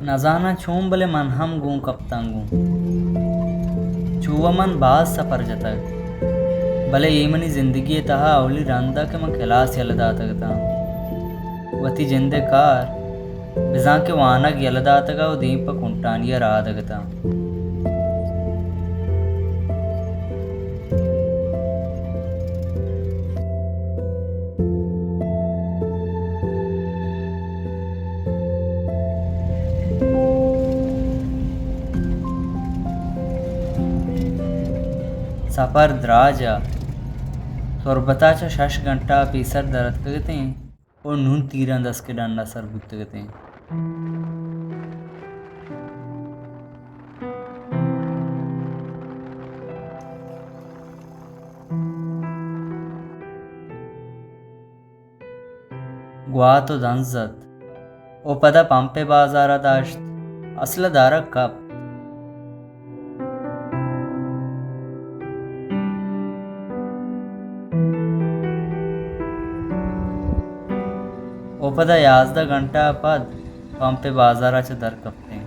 न जाना छूम बले मन हम गूं कप्तांगू छुआ मन बाज सफर जतक भले ఏమని జిందగీ తహా అవలి రందా के मैं खिलास यलदा तगता वती जिंदे कार बिजा के वानग यलदा तगा वो दीपक उंटानिया रादगता सफर द्राजा सोरबताचा 6 घंटा पीसर दरद कगते और नून तीरंदस के डंडा सर बुतगते गुआ तो दंजत ओ पदा पंपे बाजारा दाश्त असला दारा कप ओ पदा 11 घंटा पद पंपे बाजाराचे दर कपते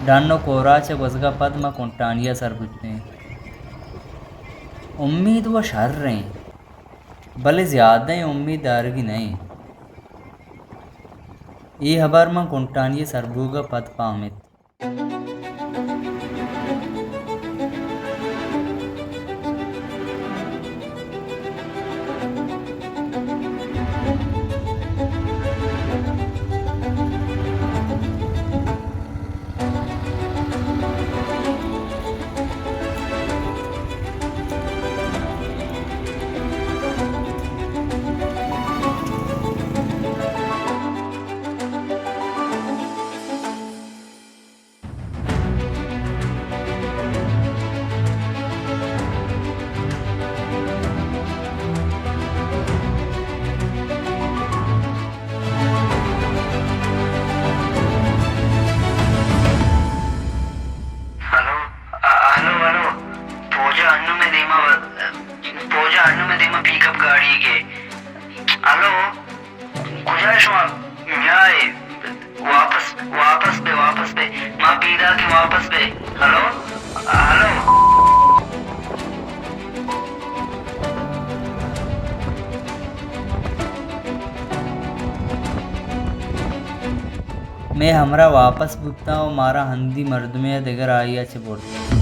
डानो कोराचे वजगा पद में कुंटानिया सर बुझते उम्मीद व शर रहे भले ज़्यादा उम्मीददार की नहीं ये हबार में कुंटानिया सरबूगा पद पामित मैं हमरा वापस बुकता हूँ मारा हंदी मर्द में दिगर आइया चे बोलते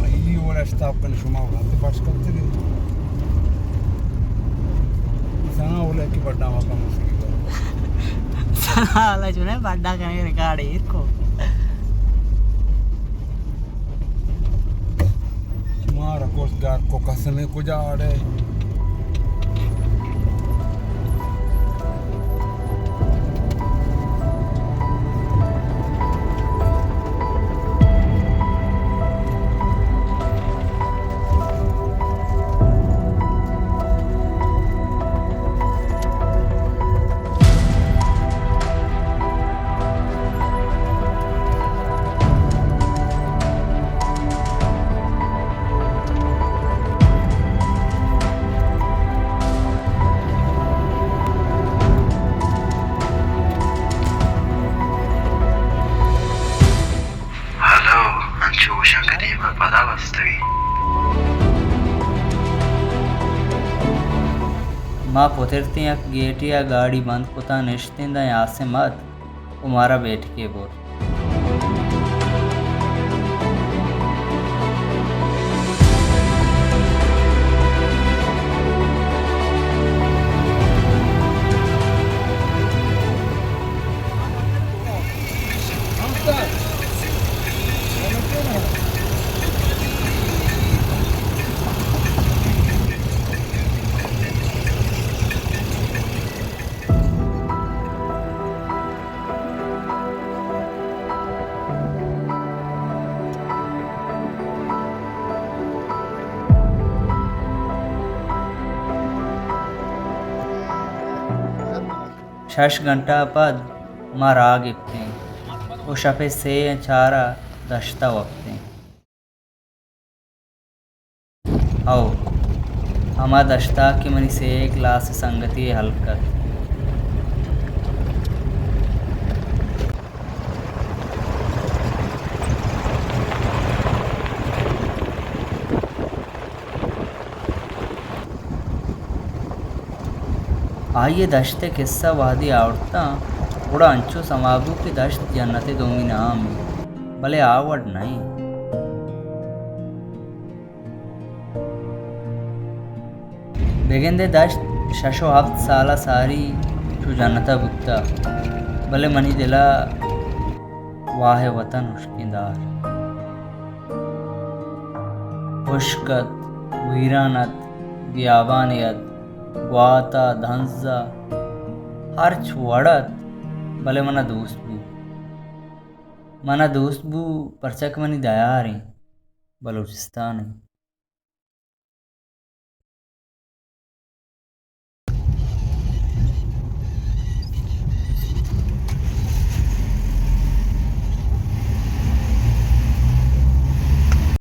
iyi uğraştı şuma oldu başka bir şey sana ola ki बड़ा मौका मुश्किल साला जो है बड़ा करने रिकॉर्ड है इसको तुम्हारा कोर्स गार्ड को कसने को जा रहे माँ पुतिरती गेट या गाड़ी बंद कुता निश्चिंदा यहाँ से मत उमारा बैठ के बोल 6 घंटा पद मां राग इप्ते वो शपे से चारा दश्ता वक्ते आओ हमा दश्ता की मनी से क्लास संगति हलकत आइए दश्ते किस्सा वादी आवड़ता थोड़ा अंचो समागु की दश्त जन्नते दोमी नाम भले आवड़ नहीं बेगेंदे दश्त शशो हफ्त साला सारी शु जन्नता बुकता भले मनी दिला वाह वतन उश्किंदार खुशकत वीरानत बियाबानियत वाता धंजा हर छुआड़त भले मना दोस्त बू परचक मनी दयारी बलूचिस्तान